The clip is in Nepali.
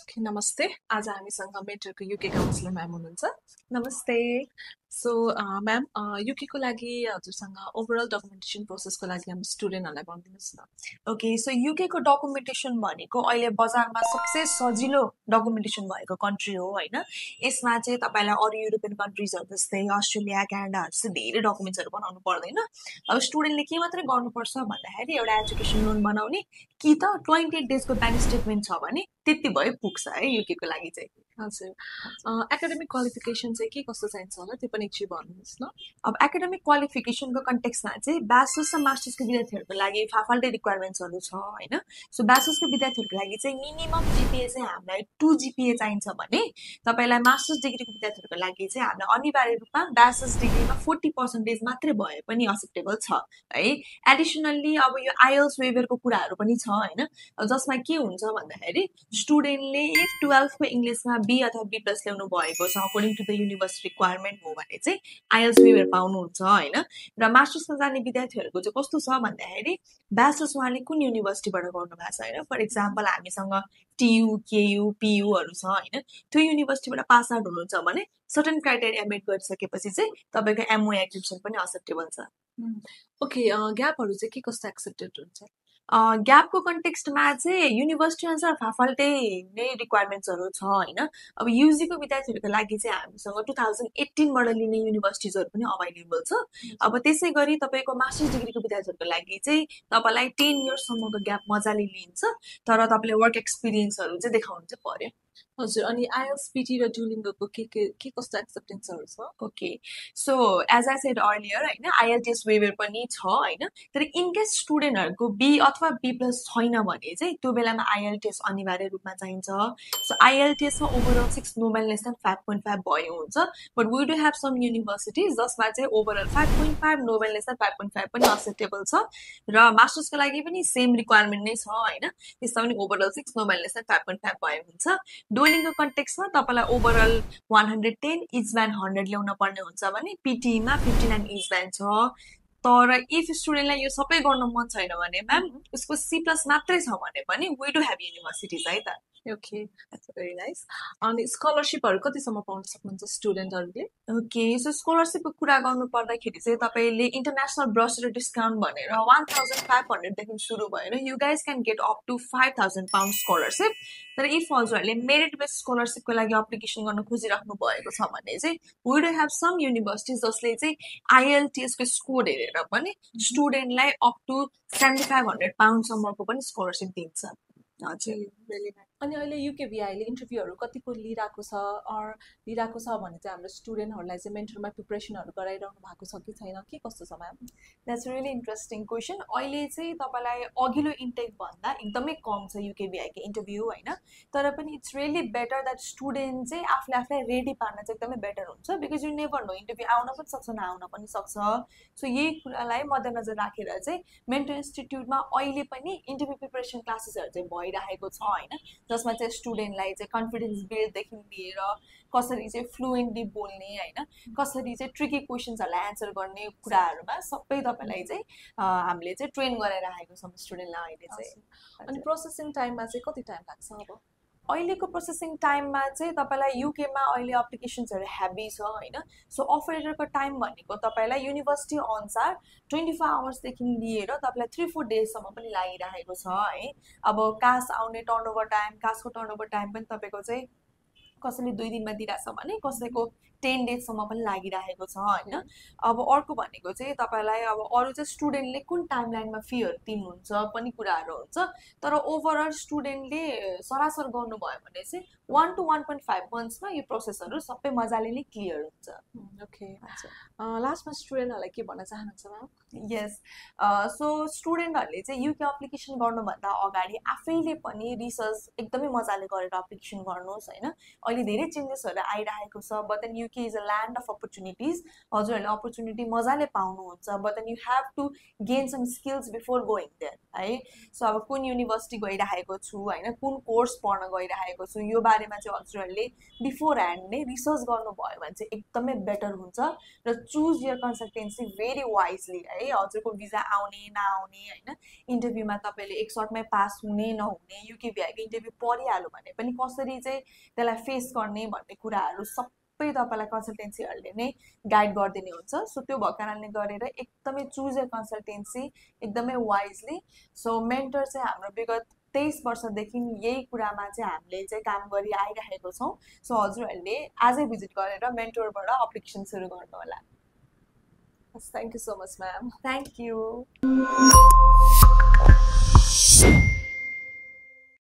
Okay, नमस्ते आज हामीसँग मेटरको युके काउन्सिलर म्याम हुनुहुन्छ नमस्ते सो म्याम युकेको लागि हजुरसँग ओभरअल डकुमेन्टेसन प्रोसेसको लागि हाम्रो स्टुडेन्टहरूलाई भनिदिनुहोस् न ओके सो युकेको डकुमेन्टेसन भनेको अहिले बजारमा सबसे सजिलो डकुमेन्टेसन भएको कन्ट्री हो होइन यसमा चाहिँ तपाईँलाई अरू युरोपियन कन्ट्रिजहरू जस्तै अस्ट्रेलिया क्यानाडाहरू जस्तै धेरै डकुमेन्ट्सहरू बनाउनु पर्दैन अब स्टुडेन्टले के मात्रै गर्नुपर्छ भन्दाखेरि एउटा एजुकेसन लोन बनाउने कि त 28 डेजको ब्याङ्क स्टेटमेन्ट छ भने त्यति भए पुग्छ है युकेको लागि चाहिँ हजुर एकाडेमिक क्वालिफिकेसन चाहिँ के कस्तो चाहिन्छ होला त्यो पनि एकछिन भन्नुहोस् न अब एकाडेमिक क्वालिफिकेसनको कन्टेक्समा चाहिँ ब्याचलर्स र मास्टर्सको विद्यार्थीहरूको लागि फाल्टै रिक्वायरमेन्ट्सहरू छ होइन सो ब्याचलर्सको विद्यार्थीहरूको लागि चाहिँ मिनिमम जिपिए चाहिँ हामीलाई 2 जिपिए चाहिन्छ भने तपाईँलाई मास्टर्स डिग्रीको विद्यार्थीहरूको लागि चाहिँ हामीलाई अनिवार्य रूपमा ब्याचलर्स डिग्रीमा 40% मात्रै भए पनि एक्सेप्टेबल छ है एडिसनल्ली अब यो आइएल्स वेभरको कुराहरू पनि छ होइन जसमा के हुन्छ भन्दाखेरि स्टुडेन्टले इफ 12को इङ्ग्लिसमा बी अथवा बी प्लस ल्याउनु भएको छ according to the university requirement हो भने चाहिँ आइएल्स वेभर पाउनुहुन्छ होइन र मास्टर्समा जाने विद्यार्थीहरूको चाहिँ कस्तो छ भन्दाखेरि ब्याचलर्स उहाँले कुन युनिभर्सिटीबाट गर्नुभएको छ होइन फर इक्जाम्पल हामीसँग टियु केयु पियुहरू छ होइन त्यो युनिभर्सिटीबाट पास आउट हुनुहुन्छ भने सर्टन क्राइटेरिया मेट गरिसकेपछि चाहिँ तपाईँको एमओ एक्जिबिसन पनि एक्सेप्टेबल छ ओके ग्यापहरू चाहिँ के कस्तो एक्सेप्टेड हुन्छ ग्यापको कन्टेक्स्टमा चाहिँ युनिभर्सिटी अनुसार फाल्टै नै रिक्वायरमेन्ट्सहरू छ होइन अब युजीको विद्यार्थीहरूको लागि चाहिँ हामीसँग 2018बाट लिने युनिभर्सिटिजहरू पनि अभाइलेबल छ अब त्यसै गरी तपाईँको मास्टर्स डिग्रीको विद्यार्थीहरूको लागि चाहिँ तपाईँलाई 10 इयर्ससम्मको ग्याप मजाले लिन्छ तर तपाईँले वर्क एक्सपिरियन्सहरू चाहिँ देखाउनु चाहिँ पर्यो हजुर अनि आइएल्स पिटी र डुलिङ्गोको के कस्तो एक्सेप्टेन्सहरू छ okay so as I said earlier होइन आइएलटिएस वेभर पनि छ होइन तर इनकेस स्टुडेन्टहरूको बी अथवा बी प्लस छैन भने चाहिँ त्यो बेलामा आइएलटिएस अनिवार्य रूपमा चाहिन्छ सो आइएलटिएसमा ओभरअल 6 नो लेस देन 5.5 भयो हुन्छ but we do have some universities जसमा चाहिँ ओभरअल 5.5 नो लेस देन 5.5 पनि एक्सेप्टेबल छ र मास्टर्सको लागि पनि सेम रिक्वायरमेन्ट नै छ होइन त्यसमा पनि ओभरअल 6 नो लेस देन 5.5 भयो हुन्छ डुलिङ्गको कन्टेक्समा तपाईँलाई ओभरअल 110 इजब्यान्ड 100 ल्याउन पर्ने हुन्छ भने पिटीमा 59 इजब्यान्ड छ तर इफ स्टुडेन्टलाई यो सबै गर्न मन छैन भने म्याम उसको सी प्लस मात्रै छ भने पनि वी डु हेभ युनिभर्सिटिज है त ओके भेरी नाइस अनि स्कलरसिपहरू कतिसम्म पाउन सक्नुहुन्छ स्टुडेन्टहरूले ओके सो स्कलरसिपको कुरा गर्नु पर्दाखेरि चाहिँ तपाईँले इन्टरनेसनल ब्रसरी डिस्काउन्ट भनेर 1500 देखि सुरु भएर you guys can get up to 5000 pound scholarship तर इफ हजुरहरूले मेरिट बेस्ड स्कलरसिपको लागि एप्लिकेसन गर्न खोजिराख्नु भएको छ भने चाहिँ we do have some universities जसले चाहिँ आइएलटिएसको स्कोर हेरेर पनि स्टुडेन्टलाई अप टु 7500 पाउन्डसम्मको पनि स्कलरसिप दिन्छ हजुर अनि अहिले युकेबिआईले इन्टरभ्यूहरू कतिको लिइरहेको छ भने चाहिँ हाम्रो स्टुडेन्टहरूलाई चाहिँ मेन्टरमा प्रिपरेसनहरू गराइरहनु भएको छ कि छैन के कस्तो छ ma'am that's really interesting question अहिले चाहिँ तपाईँलाई अघिल्लो इन्टेक भन्दा एकदमै कम छ युकेबिआईको इन्टरभ्यू होइन तर पनि it's really better that student चाहिँ आफूलाई रेडी पार्न चाहिँ एकदमै बेटर हुन्छ because you never know interview आउन पनि सक्छ नआउन पनि सक्छ सो यही कुरालाई मध्यनजर राखेर चाहिँ मेन्टल इन्स्टिट्युटमा अहिले पनि इन्टरभ्यू प्रिपरेसन क्लासेसहरू चाहिँ भइरहेको छ होइन जसमा चाहिँ स्टुडेन्टलाई चाहिँ कन्फिडेन्स बिल्डदेखि लिएर कसरी चाहिँ फ्लुएन्टली बोल्ने होइन कसरी चाहिँ ट्रिकी क्वेसन्सहरूलाई एन्सर गर्ने कुराहरूमा सबै तपाईँलाई चाहिँ हामीले चाहिँ ट्रेन गराइरहेको छौँ स्टुडेन्टलाई अहिले चाहिँ अनि प्रोसेसिङ टाइममा चाहिँ कति टाइम लाग्छ अब अहिलेको प्रोसेसिङ टाइममा चाहिँ तपाईँलाई युकेमा अहिले एप्लिकेसन्सहरू हेभी छ होइन सो अफर लेटरको टाइम भनेको तपाईँलाई युनिभर्सिटी अनुसार 24 आवर्सदेखि लिएर तपाईँलाई 3-4 डेजसम्म पनि लागिरहेको छ है अब कास आउने टर्नओभर टाइम कासको टर्नओभर टाइम पनि तपाईँको चाहिँ कसैले 2 दिनमा दिइरहेछ भने कसैको 10 डेजसम्म पनि लागिरहेको छ होइन अब अर्को भनेको चाहिँ तपाईँलाई अब अरू चाहिँ स्टुडेन्टले कुन टाइम लाइनमा फीहरू तिर्नुहुन्छ पनि कुराहरू हुन्छ तर ओभरअल स्टुडेन्टले सरासर गर्नुभयो भने चाहिँ 1 to 1.5 मन्थ्समा यो प्रोसेसहरू सबै मजाले नै क्लियर हुन्छ ओके लास्टमा स्टुडेन्टहरूलाई के भन्न चाहनुहुन्छ म्याम यस सो स्टुडेन्टहरूले चाहिँ युके एप्लिकेसन गर्नुभन्दा अगाडि आफैले पनि रिसर्च एकदमै मजाले गरेर एप्लिकेसन गर्नुहोस् होइन अहिले धेरै चेन्जेसहरू आइरहेको छ but then UK is a land of opportunities हजुरहरूले अपर्च्युनिटी मजाले पाउनुहुन्छ but then you have to gain some skills before going there है सो अब कुन युनिभर्सिटी गइरहेको छु होइन कुन कोर्स पढ्न गइरहेको छु यो बारेमा चाहिँ हजुरहरूले बिफोर ह्यान्ड नै रिसर्च गर्नुभयो भने चाहिँ एकदमै बेटर हुन्छ र choose your consultancy very wisely है हजुरको भिजा आउने नआउने होइन इन्टरभ्यूमा तपाईँले एक सर्टमै पास हुने नहुने युकेभिआईको इन्टरभ्यू परिहाल्यो भने पनि कसरी चाहिँ त्यसलाई फेस गर्ने भन्ने कुराहरू सबै तपाईँलाई कन्सल्टेन्सीहरूले नै गाइड गरिदिने हुन्छ सो त्यो भएको कारणले गरेर एकदमै चुज यर कन्सल्टेन्सी एकदमै वाइजली सो मेन्टर चाहिँ हाम्रो विगत 23 वर्षदेखि यही कुरामा चाहिँ हामीले चाहिँ काम गरि आइरहेको छौँ सो हजुरहरूले आजै भिजिट गरेर मेन्टरबाट एप्लिकेसन सुरु गर्नु होला Thank you so much, ma'am. Thank you